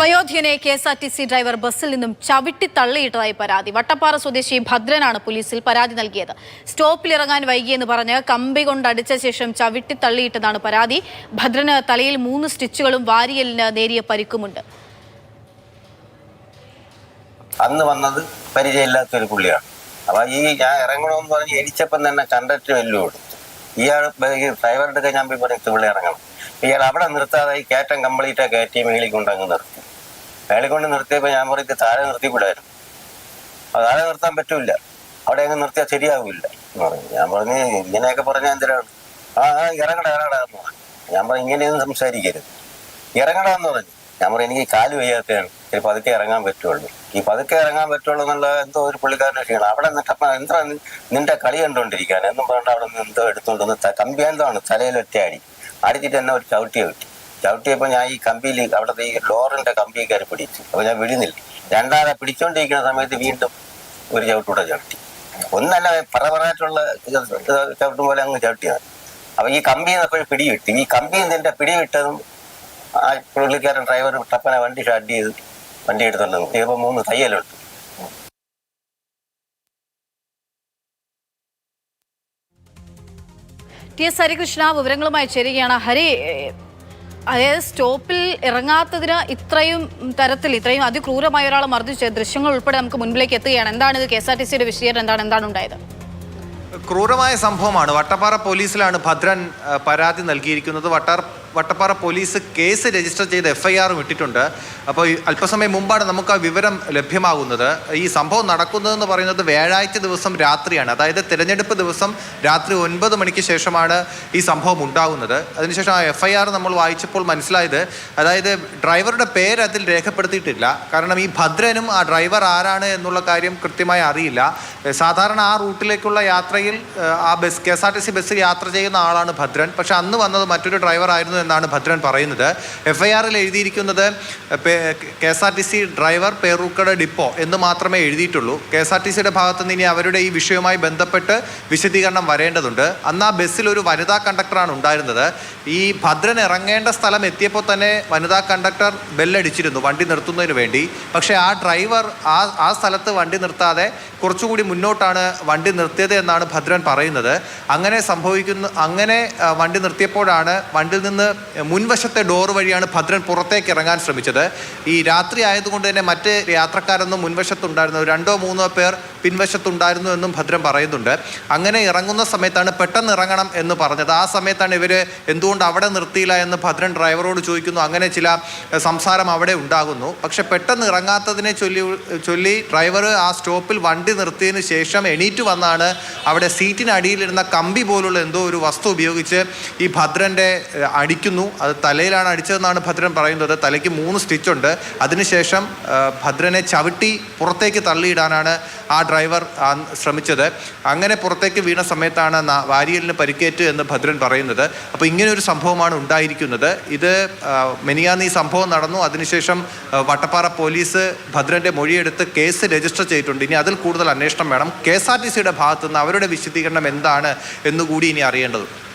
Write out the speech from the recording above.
വയോധികനെ KSRTC driver ബസ്സിൽ നിന്നും ചവിട്ടി തള്ളിയിട്ടതായി പരാതി. വട്ടപ്പാറ സ്വദേശി ഭദ്രനാണ് പോലീസിൽ പരാതി നൽകിയത്. സ്റ്റോപ്പിൽ ഇറങ്ങാൻ വൈകിയെന്ന് പറഞ്ഞ് കമ്പി കൊണ്ടടിച്ച ശേഷം ചവിട്ടി തള്ളിയിട്ടതാണ് പരാതി. ഭദ്രന് തലയിൽ 3 സ്റ്റിച്ചുകളും വാരിയലിന് നേരിയ പരിക്കുമുണ്ട്. അന്ന് വന്നത് പരിചയമില്ലാത്തൊരു പുള്ളിയാണ്. അപ്പോൾ ഞാൻ ഇറങ്ങണമെന്ന് പറഞ്ഞ് എരിച്ചപ്പം തന്നെ കണ്ടക്ടർ വെല്ലു കൊടുത്തു. ഇയാൾ ഡ്രൈവറുടെ ഞാൻ പോയി പറഞ്ഞു പുള്ളി ഇറങ്ങണം. ഇയാൾ അവിടെ നിർത്താതെ കയറ്റം കംപ്ലീറ്റ് കയറ്റി മേളിൽ കൊണ്ട് അങ്ങ് നിർത്തി. മേളിൽ കൊണ്ട് നിർത്തിയപ്പോൾ ഞാൻ പറയും താഴെ നിർത്തിക്കൂടായിരുന്നു. അത് താഴെ നിർത്താൻ പറ്റൂല, അവിടെ അങ്ങ് നിർത്തിയാൽ ശരിയാവില്ല എന്ന് പറഞ്ഞു. ഞാൻ പറഞ്ഞ് ഇങ്ങനെയൊക്കെ പറഞ്ഞാൽ എന്തിനാണ്? ഇറങ്ങടാ എന്ന് പറഞ്ഞു. ഞാൻ പറഞ്ഞു ഇങ്ങനെയൊന്നും സംസാരിക്കരുത്, ഇറങ്ങടാ എന്ന് പറഞ്ഞു. ഞാൻ പറഞ്ഞു എനിക്ക് കാല് വയ്യാത്തതാണ്, ഈ പതുക്കെ ഇറങ്ങാൻ പറ്റുള്ളൂ. ഈ പതുക്കെ ഇറങ്ങാൻ പറ്റുള്ളൂ എന്നുള്ള എന്തോ ഒരു പുള്ളിക്കാരനെ ക്ഷീണം. അവിടെ നിന്നിട്ടപ്പം എന്താ നിന്റെ കളി കണ്ടുകൊണ്ടിരിക്കാൻ എന്നും പറഞ്ഞിട്ട് അവിടെ നിന്ന് എന്തോ എടുത്തുകൊണ്ടൊന്ന് കമ്പി എന്താണ് തലയിൽ ഒറ്റയാടി അടിച്ചിട്ട് എന്നെ ഒരു ചവിട്ടി ചവിട്ടിയപ്പോൾ ഞാൻ ഈ കമ്പിയിൽ അവിടുത്തെ ഈ ഡോറിന്റെ കമ്പി കയറി പിടിച്ചു. അപ്പോൾ ഞാൻ വിടുന്നില്ല. രണ്ടാളെ പിടിച്ചോണ്ടിരിക്കുന്ന സമയത്ത് വീണ്ടും ഒരു ചവിട്ടൂടെ ചവിട്ടി. ഒന്നല്ല പറപറായിട്ടുള്ള ചവിട്ടും പോലെ അങ്ങ് ചവിട്ടിയാണ്. അപ്പോൾ ഈ കമ്പിയിൽ നിന്ന് എപ്പോഴും പിടിവിട്ടു. ഈ കമ്പിയിൽ നിന്റെ പിടിവിട്ടതും ആ പുള്ളിക്കാരൻ ഡ്രൈവർ ടപ്പനെ വണ്ടി സ്റ്റാർട്ട് ചെയ്ത് വണ്ടി എടുത്തോണ്ട് ഇപ്പോൾ 3 തയ്യലുണ്ട്. TS ഹരികൃഷ്ണ വിവരങ്ങളുമായി ചേരുകയാണ്. ഹരി, അതായത് സ്റ്റോപ്പിൽ ഇറങ്ങാത്തതിന് ഇത്രയും അതിക്രൂരമായ ഒരാളെ മർദ്ദിച്ച ദൃശ്യങ്ങൾ ഉൾപ്പെടെ നമുക്ക് മുൻപിലേക്ക് എത്തുകയാണ്. എന്താണ് ഇത്? KSRTCയുടെ വിശദീകരണം എന്താണ് ഉണ്ടായത്? ക്രൂരമായ സംഭവമാണ്. വട്ടപ്പാറ പോലീസിലാണ് ഭദ്രൻ പരാതി നൽകിയിരിക്കുന്നത്. വട്ടപ്പാറ പോലീസ് കേസ് രജിസ്റ്റർ ചെയ്ത് FIR ഇട്ടിട്ടുണ്ട്. അപ്പോൾ അല്പസമയം മുമ്പാണ് നമുക്ക് ആ വിവരം ലഭ്യമാകുന്നത്. ഈ സംഭവം നടക്കുന്നതെന്ന് പറയുന്നത് വ്യാഴാഴ്ച ദിവസം രാത്രിയാണ്. അതായത് തിരഞ്ഞെടുപ്പ് ദിവസം രാത്രി 9 മണിക്ക് ശേഷമാണ് ഈ സംഭവം ഉണ്ടാകുന്നത്. അതിനുശേഷം ആ FIR നമ്മൾ വായിച്ചപ്പോൾ മനസ്സിലായത്, അതായത് ഡ്രൈവറുടെ പേര് അതിൽ രേഖപ്പെടുത്തിയിട്ടില്ല. കാരണം ഈ ഭദ്രനും ആ ഡ്രൈവർ ആരാണ് എന്നുള്ള കാര്യം കൃത്യമായി അറിയില്ല. സാധാരണ ആ റൂട്ടിലേക്കുള്ള യാത്രയിൽ ആ KSRTC ബസ്സിൽ യാത്ര ചെയ്യുന്ന ആളാണ് ഭദ്രൻ. പക്ഷെ അന്ന് വന്നത് മറ്റൊരു ഡ്രൈവർ ആയിരുന്നു എന്നാണ് ഭദ്രൻ പറയുന്നത്. FIRൽ എഴുതിയിരിക്കുന്നത് KSRTC ഡ്രൈവർ പേരൂർക്കട ഡിപ്പോ എന്ന് മാത്രമേ എഴുതിയിട്ടുള്ളൂ. KSRTCയുടെ ഭാഗത്തു നിന്ന് ഇനി അവരുടെ ഈ വിഷയവുമായി ബന്ധപ്പെട്ട് വിശദീകരണം വരേണ്ടതുണ്ട്. അന്ന് ആ ബസ്സിൽ ഒരു വനിതാ കണ്ടക്ടറാണ് ഉണ്ടായിരുന്നത്. ഈ ഭദ്രൻ ഇറങ്ങേണ്ട സ്ഥലം എത്തിയപ്പോൾ തന്നെ വനിതാ കണ്ടക്ടർ ബെല്ലടിച്ചിരുന്നു വണ്ടി നിർത്തുന്നതിന് വേണ്ടി. പക്ഷേ ആ ഡ്രൈവർ ആ സ്ഥലത്ത് വണ്ടി നിർത്താതെ കുറച്ചുകൂടി മുന്നോട്ടാണ് വണ്ടി നിർത്തിയത് എന്നാണ് ഭദ്രൻ പറയുന്നത്. അങ്ങനെ വണ്ടി നിർത്തിയപ്പോഴാണ് വണ്ടിയിൽ നിന്ന് മുൻവശത്തെ ഡോർ വഴിയാണ് ഭദ്രൻ പുറത്തേക്ക് ഇറങ്ങാൻ ശ്രമിച്ചത്. ഈ രാത്രി ആയതുകൊണ്ട് തന്നെ മറ്റ് യാത്രക്കാരൊന്നും മുൻവശത്തുണ്ടായിരുന്നു, 2-3 പേർ പിൻവശത്തുണ്ടായിരുന്നു എന്നും ഭദ്രൻ പറയുന്നുണ്ട്. അങ്ങനെ ഇറങ്ങുന്ന സമയത്താണ് പെട്ടെന്ന് ഇറങ്ങണം എന്ന് പറഞ്ഞത്. ആ സമയത്താണ് ഇവർ എന്തുകൊണ്ട് അവിടെ നിർത്തിയില്ല എന്ന് ഭദ്രൻ ഡ്രൈവറോട് ചോദിക്കുന്നു. അങ്ങനെ ചില സംസാരം അവിടെ ഉണ്ടാകുന്നു. പക്ഷെ പെട്ടെന്ന് ഇറങ്ങാത്തതിനെ ചൊല്ലി ഡ്രൈവർ ആ സ്റ്റോപ്പിൽ വണ്ടി നിർത്തിയതിന് ശേഷം എണീറ്റ് വന്നാണ് അവിടെ സീറ്റിനടിയിലിരുന്ന കമ്പി പോലുള്ള എന്തോ ഒരു വസ്തു ഉപയോഗിച്ച് ഈ ഭദ്രൻ്റെ അടിക്കുന്നു. അത് തലയിലാണ് അടിച്ചതെന്നാണ് ഭദ്രൻ പറയുന്നത്. തലയ്ക്ക് 3 സ്റ്റിച്ചുണ്ട്. അതിനുശേഷം ഭദ്രനെ ചവിട്ടി പുറത്തേക്ക് തള്ളിയിടാനാണ് ആ ഡ്രൈവർ ശ്രമിച്ചത്. അങ്ങനെ പുറത്തേക്ക് വീണ സമയത്താണ് വാരിയലിന് പരിക്കേറ്റ് എന്ന് ഭദ്രൻ പറയുന്നത്. അപ്പോൾ ഇങ്ങനെയൊരു സംഭവമാണ് ഉണ്ടായിരിക്കുന്നത്. ഇത് മെനിയാന്ന് ഈ സംഭവം നടന്നു. അതിനുശേഷം വട്ടപ്പാറ പോലീസ് ഭദ്രൻ്റെ മൊഴിയെടുത്ത് കേസ് രജിസ്റ്റർ ചെയ്തിട്ടുണ്ട്. ഇനി അതിൽ കൂടുതൽ അന്വേഷണം വേണം. KSRTCയുടെ ഭാഗത്തുനിന്ന് അവരുടെ വിശദീകരണം എന്താണ് എന്നുകൂടി ഇനി അറിയേണ്ടതുണ്ട്.